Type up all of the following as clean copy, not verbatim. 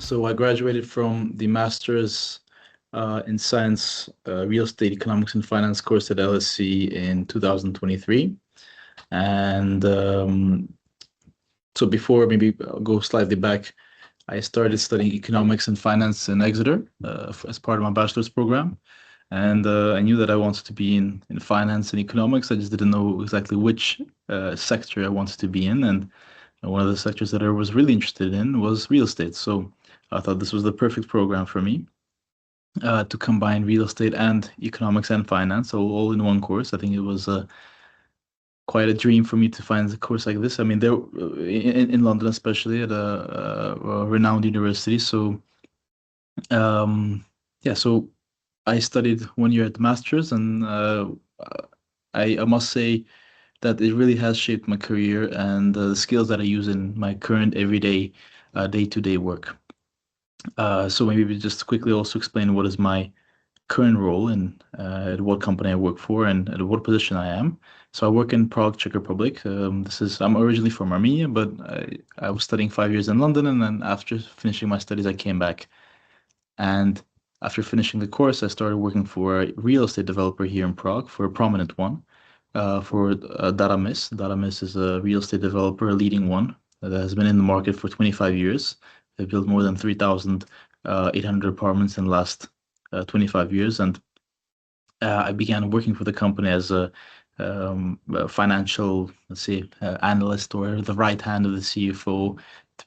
So I graduated from the Master's in Science, Real Estate Economics and Finance course at LSE in 2023. And so before, maybe I'll go slightly back, I started studying economics and finance in Exeter as part of my bachelor's program. And I knew that I wanted to be in finance and economics. I just didn't know exactly which sector I wanted to be in. And one of the sectors that I was really interested in was real estate. So I thought this was the perfect program for me to combine real estate and economics and finance, so all in one course. I think it was quite a dream for me to find a course like this. I mean, there in London, especially at a renowned university. So yeah, so I studied 1 year at the master's, and I must say that it really has shaped my career and the skills that I use in my current everyday day-to-day work. So maybe just quickly also explain what is my current role and at what company I work for and at what position I am. So I work in Prague, Czech Republic. I'm originally from Armenia, but I was studying 5 years in London, and then after finishing my studies, I came back. And after finishing the course, I started working for a real estate developer here in Prague, for a prominent one, for Daramis. Daramis is a real estate developer, a leading one that has been in the market for 25 years. They've built more than 3,800 apartments in the last 25 years. And I began working for the company as a financial, let's say, analyst, or the right hand of the CFO,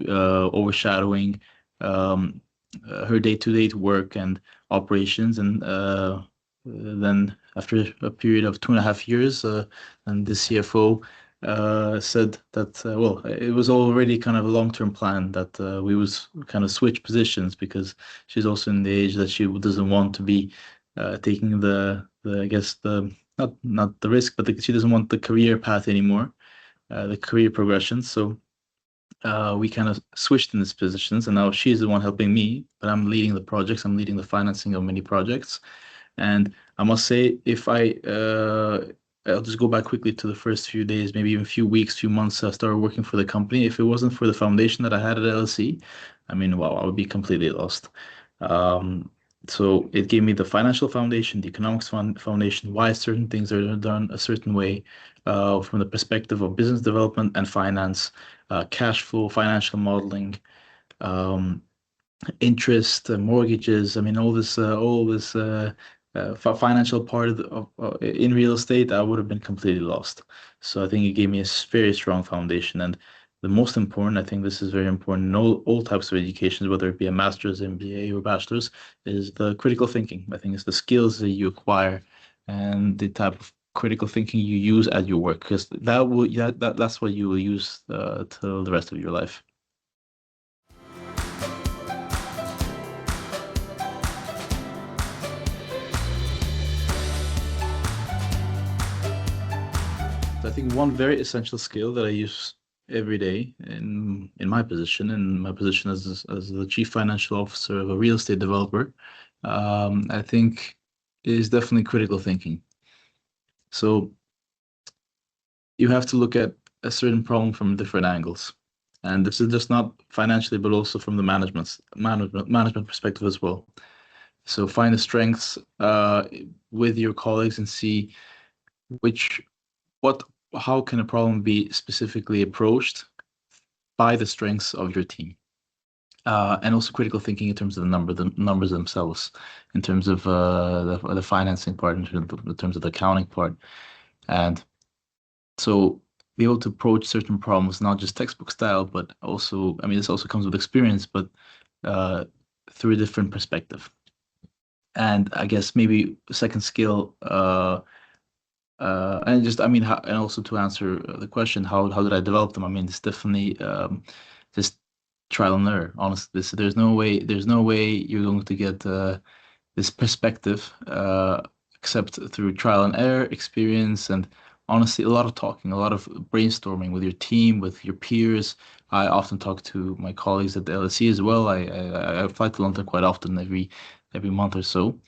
overshadowing her day-to-day work and operations. And then after a period of 2.5 years, and the CFO said that, well, it was already kind of a long-term plan that we would kind of switch positions, because she's also in the age that she doesn't want to be taking the I guess the not the risk, but she doesn't want the career path anymore, the career progression. So we kind of switched in these positions, and now she's the one helping me, but I'm leading the projects. I'm leading the financing of many projects. And I must say, if I'll just go back quickly to the first few days, maybe even few weeks, few months I started working for the company. If it wasn't for the foundation that I had at LSE, I mean, wow, I would be completely lost. So it gave me the financial foundation, the economics foundation, why certain things are done a certain way, from the perspective of business development and finance, cash flow, financial modeling, interest, mortgages. I mean, all this financial part in real estate, I would have been completely lost. So I think it gave me a very strong foundation. And the most important, I think this is very important in all types of education, whether it be a master's, MBA, or bachelor's, is the critical thinking. I think it's the skills that you acquire and the type of critical thinking you use at your work, because that's what you will use till the rest of your life. I think one very essential skill that I use every day in my position, as the chief financial officer of a real estate developer, I think is definitely critical thinking. So you have to look at a certain problem from different angles, and this is just not financially, but also from the management perspective as well. So find the strengths with your colleagues and see how can a problem be specifically approached by the strengths of your team, and also critical thinking in terms of the numbers themselves, in terms of the financing part, in terms of the accounting part, and so be able to approach certain problems not just textbook style, but also, I mean, this also comes with experience, but through a different perspective. And I guess maybe a second skill. And also to answer the question, how did I develop them? I mean, it's definitely just trial and error. Honestly, there's no way you're going to get this perspective except through trial and error, experience, and honestly, a lot of talking, a lot of brainstorming with your team, with your peers. I often talk to my colleagues at the LSE as well. I fly to London quite often, every month or so.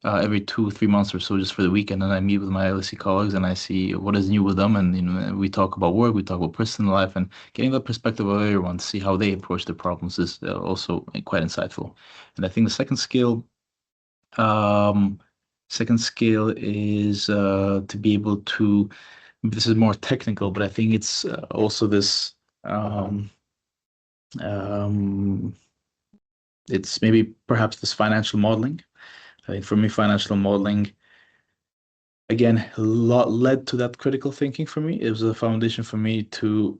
every 2, 3 months or so, just for the weekend, and I meet with my LSE colleagues and I see what is new with them, and we talk about work, we talk about personal life, and getting the perspective of everyone to see how they approach their problems is also quite insightful. And I think the um, second skill is to be able to. This is more technical, but I think it's also this. Um, um, it's maybe perhaps this financial modeling. I think for me, financial modeling again a lot led to that critical thinking for me. It was a foundation for me to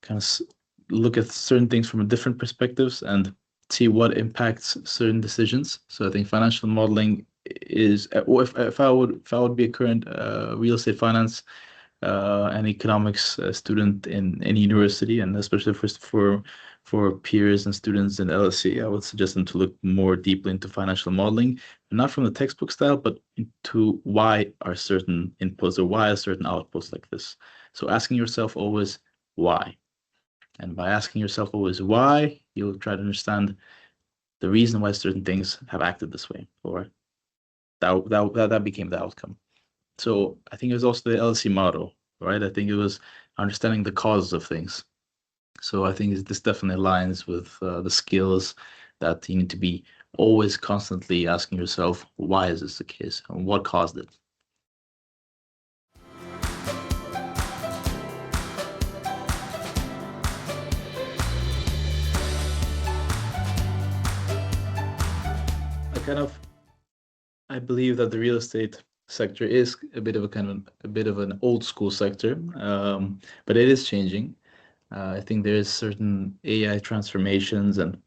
kind of look at certain things from different perspectives and see what impacts certain decisions. So I think financial modeling is, or if I would be a current real estate finance an economics student in any university, and especially for peers and students in LSE, I would suggest them to look more deeply into financial modeling, not from the textbook style, but into why are certain inputs or why are certain outputs like this. So asking yourself always why, and by asking yourself always why, you'll try to understand the reason why certain things have acted this way, or that became the outcome. So I think it was also the LSE model, right? I think it was understanding the causes of things. So I think this definitely aligns with the skills that you need to be always constantly asking yourself, why is this the case and what caused it? I kind of I believe that the real estate sector is a bit of an old school sector, but it is changing. I think there is certain AI transformations and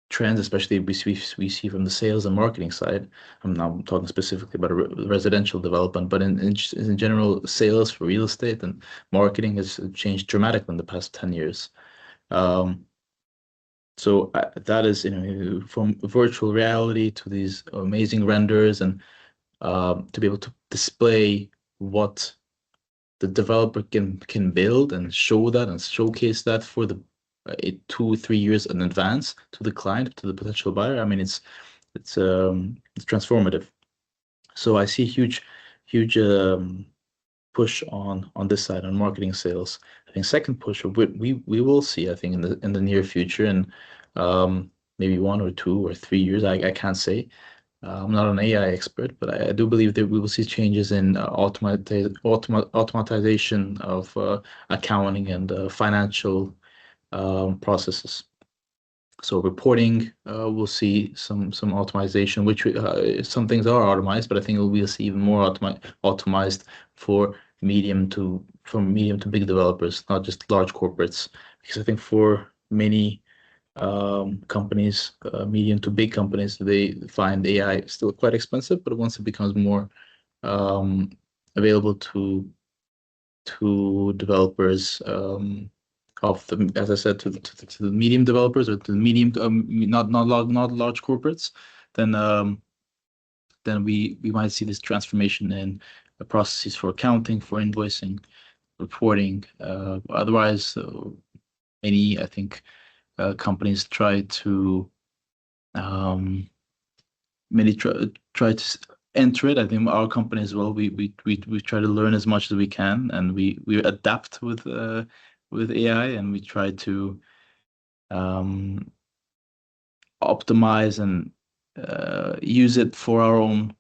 trends, especially we see from the sales and marketing side. I'm now talking specifically about residential development, but in general, sales for real estate and marketing has changed dramatically in the past 10 years. Um, so that is, from virtual reality to these amazing renders and to be able to display what the developer can build and show that and showcase that for the 2, 3 years in advance to the client, to the potential buyer. I mean, it's transformative. So I see huge push on this side on marketing sales. I think second push we will see, I think, in the near future, and maybe 1 or 2 or 3 years. I can't say. I'm not an AI expert, but I do believe that we will see changes in automatization of accounting and financial processes. So reporting, we'll see some automation, which some things are automated, but I think we'll see even more automized for from medium to big developers, not just large corporates. Because I think for many companies, medium to big companies, they find AI still quite expensive, but once it becomes more um, available to developers, as I said, to the medium developers or to the medium, not large corporates, then we might see this transformation in the processes for accounting, for invoicing, reporting. Otherwise, I think companies try to many try to enter it. I think our company as well. We try to learn as much as we can, and we adapt with AI, and we try to um, optimize and use it for our own.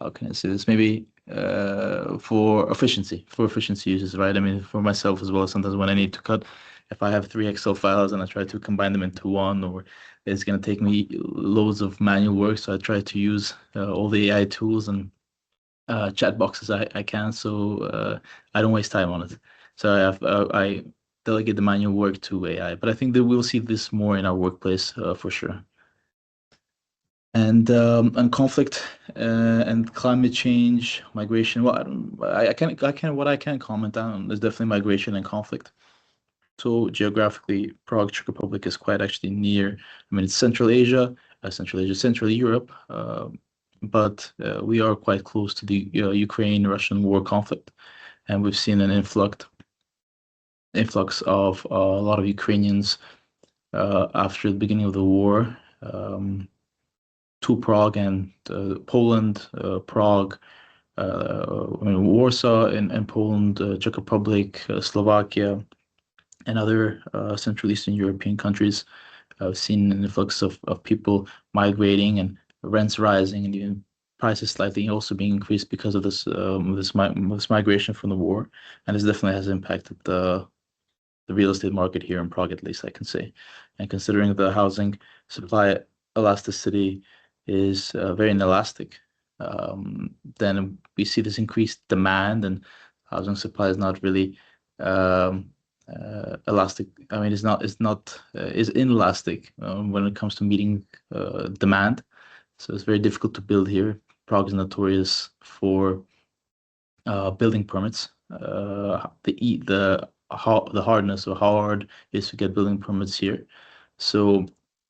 How can I say this? Maybe for efficiency uses, right? I mean, for myself as well. Sometimes when I need to cut, if I have 3 Excel files and I try to combine them into one, or it's going to take me loads of manual work, so I try to use all the AI tools and chat boxes I can, so I don't waste time on it. So I delegate the manual work to AI, but I think that we'll see this more in our workplace for sure. And conflict and climate change, migration. Well, what I can comment on is definitely migration and conflict. So geographically, Prague, Czech Republic is quite actually near. I mean, it's Central Europe, but we are quite close to the Ukraine-Russian war conflict, and we've seen an influx of a lot of Ukrainians after the beginning of the war. to Prague and Poland, Prague, Warsaw in Poland, Czech Republic, Slovakia, and other Central Eastern European countries. I've seen an influx of people migrating and rents rising and even prices slightly also being increased because of this migration from the war. And this definitely has impacted the real estate market here in Prague, at least I can say. And considering the housing supply elasticity is very inelastic, then we see this increased demand, and housing supply is not really um, elastic. I mean, is inelastic when it comes to meeting demand. So it's very difficult to build here. Prague is notorious for building permits. The hardness or how hard it is to get building permits here. So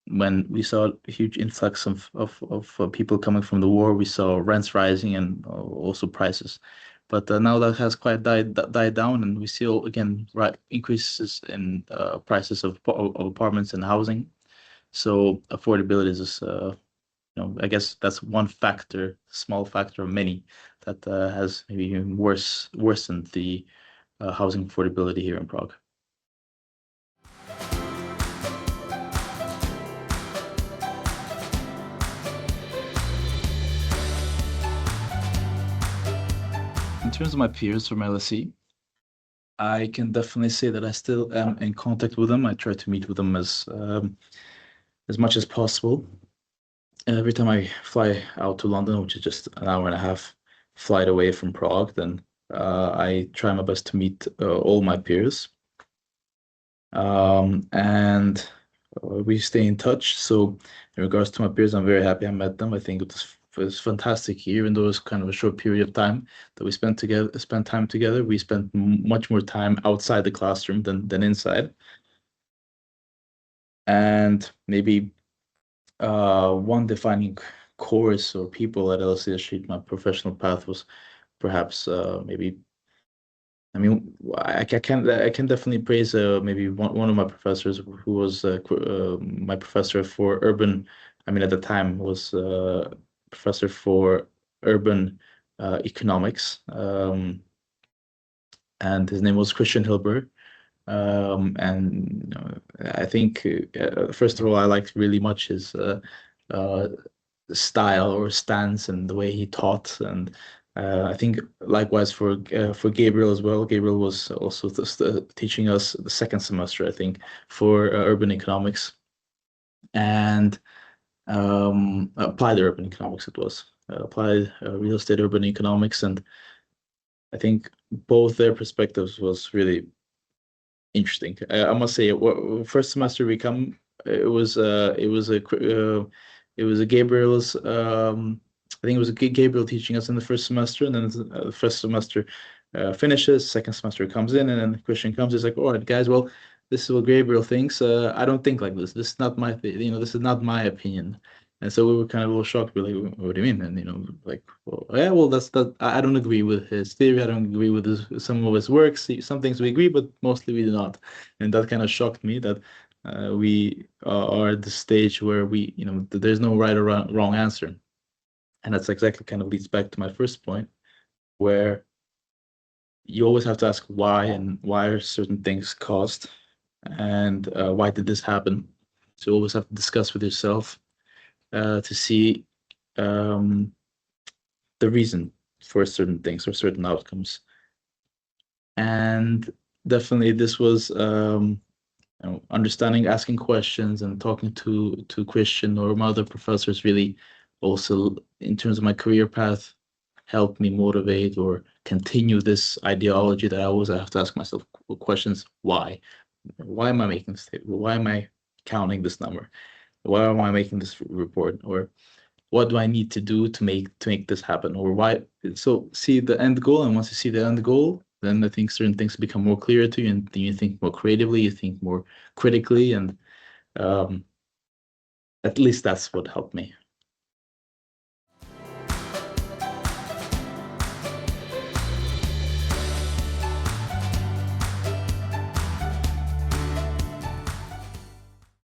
when we saw a huge influx of people coming from the war, we saw rents rising and also prices. But now that has quite died down, and we see again increases in prices of apartments and housing. So affordability is I guess that's one factor, small factor of many, that has maybe even worsened the housing affordability here in Prague. In terms of my peers from LSE, I can definitely say that I still am in contact with them. I try to meet with them as much as possible. Every time I fly out to London, which is just an hour and a half flight away from Prague, then I try my best to meet all my peers. And we stay in touch. So in regards to my peers, I'm very happy I met them. I think it was fantastic here, even though it was kind of a short period of time that we spent time together. We spent much more time outside the classroom than inside. And maybe one defining course or people at LSE that shaped my professional path was perhaps maybe. I mean, I can definitely praise maybe one of my professors who was my professor for urban. I mean, at the time was professor for urban economics, and his name was Christian Hilber. And I think first of all, I liked really much his uh, style or stance and the way he taught, and I think likewise for Gabriel as well. Gabriel was also teaching us the second semester, I think, for urban economics and applied urban economics. It was applied real estate urban economics, and I think both their perspectives was really interesting. I must say, first semester we come, it was a Gabriel's. I think it was a Gabriel teaching us in the first semester, and then the first semester finishes, second semester comes in, and then Christian comes. He's like, "All right, guys, well, this is what Gabriel thinks. I don't think like this. This is not my, this is not my opinion." And so we were kind of a little shocked. We're like, "What do you mean?" And like, well, yeah, well, that's that. I don't agree with his theory. I don't agree with some of his works. Some things we agree, but mostly we do not. And that kind of shocked me that we are at the stage where there's no right or wrong answer. And that's exactly kind of leads back to my first point, where you always have to ask why, and why are certain things caused, and why did this happen. So you always have to discuss with yourself to see the reason for certain things or certain outcomes. And definitely this was understanding, asking questions, and talking to Christian or my other professors really also, in terms of my career path, helped me motivate or continue this ideology that I always have to ask myself questions. Why am I making this statement? Why am I counting this number? Why am I making this report? Or what do I need to do to make this happen? Or why? So see the end goal, and once you see the end goal, then I think certain things become more clear to you, and then you think more creatively, you think more critically, and at least that's what helped me.